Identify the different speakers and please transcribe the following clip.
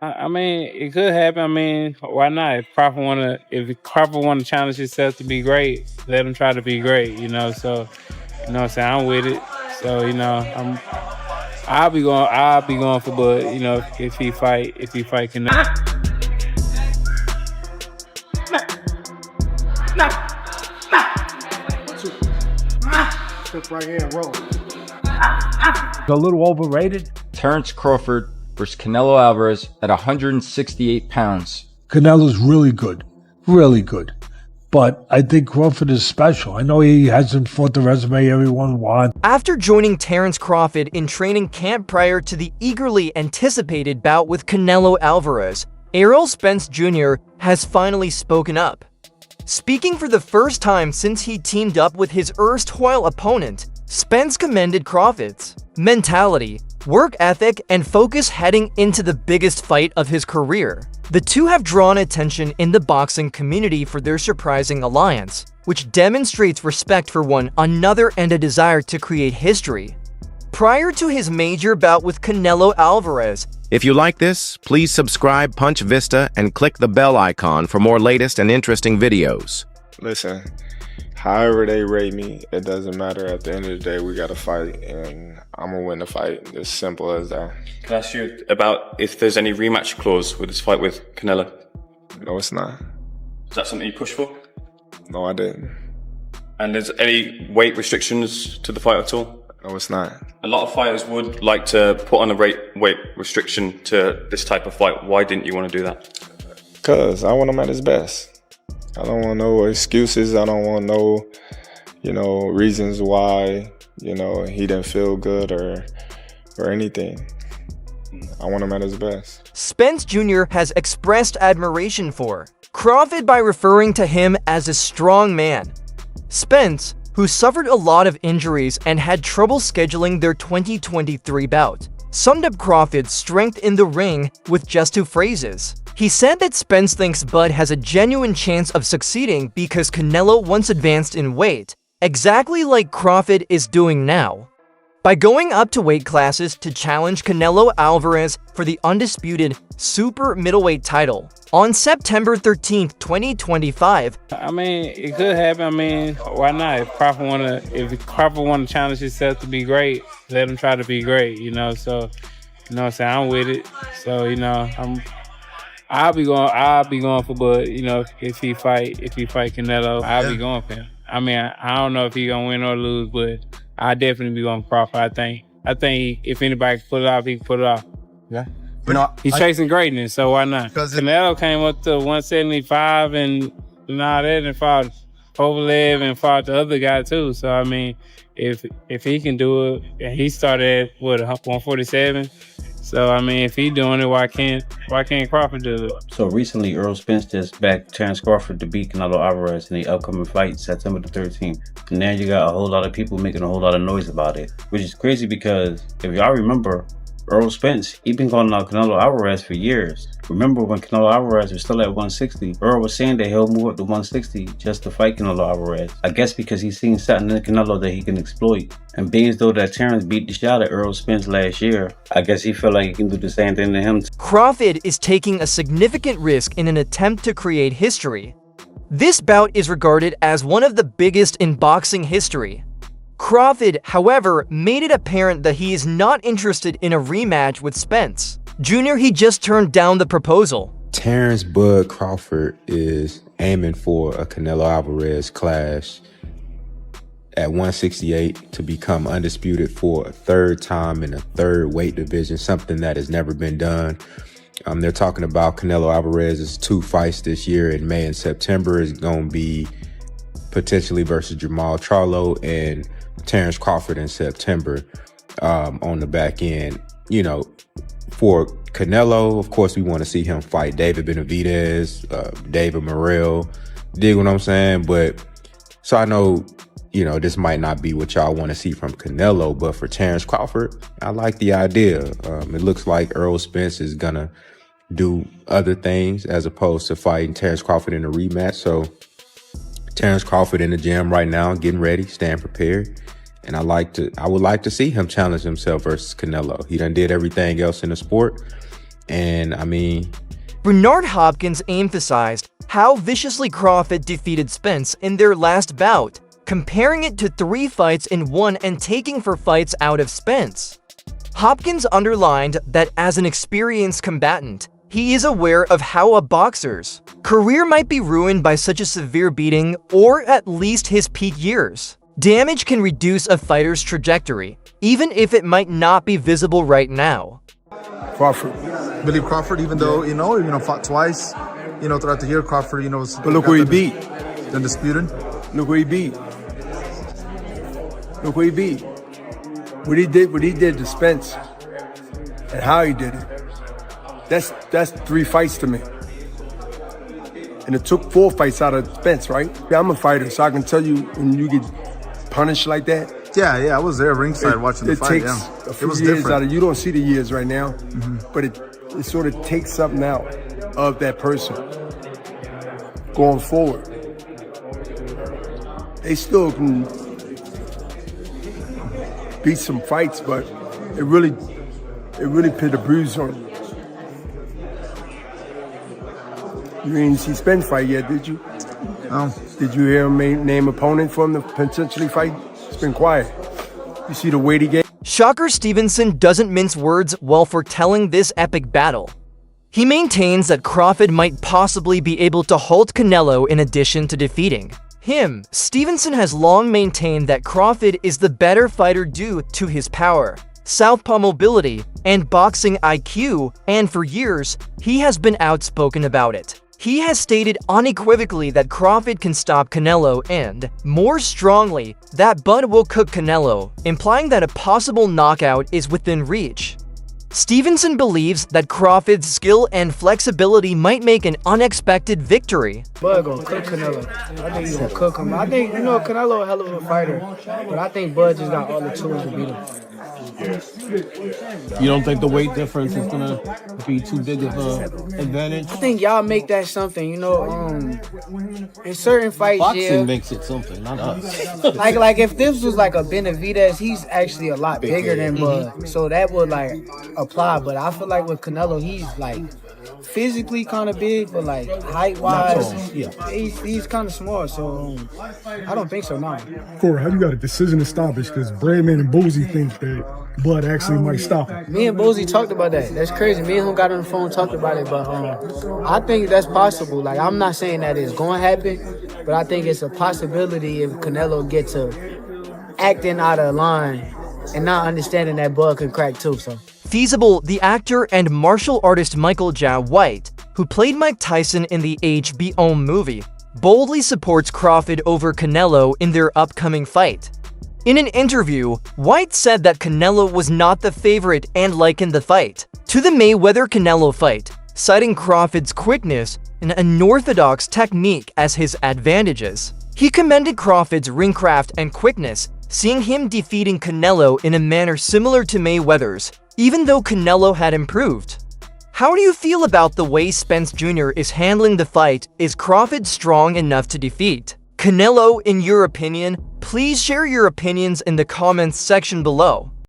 Speaker 1: I mean, it could happen. I mean, why not? If Crawford wanna challenge himself to be great, let him try to be great. So you know what I'm saying. I'm with it. So I'll be going for Bud. If he fight Canelo.
Speaker 2: Step right here and roll.
Speaker 3: A little overrated.
Speaker 4: Terence Crawford versus Canelo Alvarez at 168 pounds.
Speaker 3: Canelo's really good. Really good. But I think Crawford is special. I know he hasn't fought the resume everyone wants.
Speaker 5: After joining Terence Crawford in training camp prior to the eagerly anticipated bout with Canelo Alvarez, Errol Spence Jr. has finally spoken up. Speaking for the first time since he teamed up with his erstwhile opponent, Spence commended Crawford's mentality, work ethic, and focus heading into the biggest fight of his career. The two have drawn attention in the boxing community for their surprising alliance, which demonstrates respect for one another and a desire to create history. Prior to his major bout with Canelo Alvarez,
Speaker 6: if you like this, please subscribe Punch Vista and click the bell icon for more latest and interesting videos.
Speaker 7: Listen, however they rate me, it doesn't matter. At the end of the day, we got to fight, and I'm going to win the fight. As simple as that.
Speaker 8: Can I ask you about if there's any rematch clause with this fight with Canelo?
Speaker 7: No, it's not.
Speaker 8: Is that something you push for?
Speaker 7: No, I didn't.
Speaker 8: And there's any weight restrictions to the fight at all?
Speaker 7: No, it's not.
Speaker 8: A lot of fighters would like to put on a weight restriction to this type of fight. Why didn't you want to do that?
Speaker 7: Because I want him at his best. I don't want no excuses. I don't want no, reasons why, he didn't feel good or anything. I want him at his best.
Speaker 5: Spence Jr. has expressed admiration for Crawford by referring to him as a strong man. Spence, who suffered a lot of injuries and had trouble scheduling their 2023 bout, summed up Crawford's strength in the ring with just two phrases. He said that Spence thinks Bud has a genuine chance of succeeding because Canelo once advanced in weight, exactly like Crawford is doing now. By going up to weight classes to challenge Canelo Alvarez for the undisputed super middleweight title on September 13th, 2025.
Speaker 1: I mean, it could happen. I mean, why not? If Crawford wanna challenge himself to be great, let him try to be great. So you know what I'm saying. I'm with it. So I'll be going for Bud. If he fight Canelo, I'll be going for him. I mean, I don't know if he gonna win or lose, but I definitely be going for Crawford. I think if anybody can pull it off, he can pull it off.
Speaker 9: Yeah.
Speaker 1: He's chasing greatness, so why not? Canelo came up to 175 and all that, and fought Kovalev and fought the other guy too. So I mean, if he can do it, and he started at 147. So I mean, if he's doing it, why can't Crawford do it?
Speaker 10: So recently, Errol Spence just backed Terence Crawford to beat Canelo Alvarez in the upcoming fight, September the 13th. And now you got a whole lot of people making a whole lot of noise about it, which is crazy because if y'all remember, Errol Spence, he been calling out Canelo Alvarez for years. Remember when Canelo Alvarez was still at 160, Errol was saying that he'll move up to 160 just to fight Canelo Alvarez. I guess because he's seen something in Canelo that he can exploit. And being as though that Terence beat the shot at Errol Spence last year, I guess he felt like he can do the same thing to him.
Speaker 5: Crawford is taking a significant risk in an attempt to create history. This bout is regarded as one of the biggest in boxing history. Crawford, however, made it apparent that he is not interested in a rematch with Spence Jr. He just turned down the proposal.
Speaker 11: Terence Bud Crawford is aiming for a Canelo Alvarez clash at 168 to become undisputed for a third time in a third weight division, something that has never been done. They're talking about Canelo Alvarez's 2 fights this year in May and September is going to be potentially versus Jamal Charlo and Terence Crawford in September on the back end. For Canelo, of course, we want to see him fight David Benavidez, David Morrell. Dig what I'm saying? But so I know, this might not be what y'all want to see from Canelo, but for Terence Crawford, I like the idea. It looks like Errol Spence is going to do other things as opposed to fighting Terence Crawford in a rematch. So Terence Crawford in the gym right now, getting ready, staying prepared. And I would like to see him challenge himself versus Canelo. He done did everything else in the sport. And I mean,
Speaker 5: Bernard Hopkins emphasized how viciously Crawford defeated Spence in their last bout, comparing it to 3 fights in 1 and taking 4 fights out of Spence. Hopkins underlined that as an experienced combatant, he is aware of how a boxer's career might be ruined by such a severe beating, or at least his peak years. Damage can reduce a fighter's trajectory, even if it might not be visible right now.
Speaker 2: Crawford. Believe Crawford, even though, fought twice, throughout the year, Crawford, was...
Speaker 9: But look who he beat.
Speaker 2: Undisputed.
Speaker 9: Look who he beat. Look who he beat. What he did to Spence and how he did it. That's 3 fights to me. And it took 4 fights out of Spence, right? Yeah, I'm a fighter, so I can tell you when you get punished like that.
Speaker 2: Yeah, I was there ringside watching the fight.
Speaker 9: It takes a few years out of you. Don't see the years right now, but it sort of takes something out of that person going forward. They still can beat some fights, but it really put a bruise on you. You didn't see Spence fight yet, did you?
Speaker 2: No.
Speaker 9: Did you hear him name opponent for him to potentially fight? It's been quiet. You see the weight he gave?
Speaker 5: Shocker Stevenson doesn't mince words while foretelling this epic battle. He maintains that Crawford might possibly be able to halt Canelo in addition to defeating him. Stevenson has long maintained that Crawford is the better fighter due to his power, southpaw mobility, and boxing IQ, and for years, he has been outspoken about it. He has stated unequivocally that Crawford can stop Canelo and, more strongly, that Bud will cook Canelo, implying that a possible knockout is within reach. Stevenson believes that Crawford's skill and flexibility might make an unexpected victory.
Speaker 12: Bud gonna cook Canelo. I think he's gonna cook him. I think, Canelo a hell of a fighter, but I think Bud just got all the tools to beat him.
Speaker 13: You don't think the weight difference is gonna be too big of an advantage?
Speaker 12: I think y'all make that something, in certain fights,
Speaker 13: boxing makes it something, not us.
Speaker 12: like if this was like a Benavidez, he's actually a lot bigger than Bud, so that would apply. But I feel like with Canelo, he's physically kind of big, but height wise, he's kind of small. So I don't think so. No.
Speaker 14: Corey, how you got a decision established? Because Bradman and Boozy think that Bud actually might stop him.
Speaker 12: Me and Boozy talked about that. That's crazy. Me and him got on the phone, talked about it, but I think that's possible. I'm not saying that it's going to happen, but I think it's a possibility if Canelo gets to acting out of line and not understanding that Bud could crack too. So.
Speaker 5: Feasible, the actor and martial artist Michael Jai White, who played Mike Tyson in the HBO movie, boldly supports Crawford over Canelo in their upcoming fight. In an interview, White said that Canelo was not the favorite and likened the fight to the Mayweather-Canelo fight, citing Crawford's quickness and unorthodox technique as his advantages. He commended Crawford's ringcraft and quickness, seeing him defeating Canelo in a manner similar to Mayweather's, even though Canelo had improved. How do you feel about the way Spence Jr. is handling the fight? Is Crawford strong enough to defeat Canelo in your opinion? Please share your opinions in the comments section below.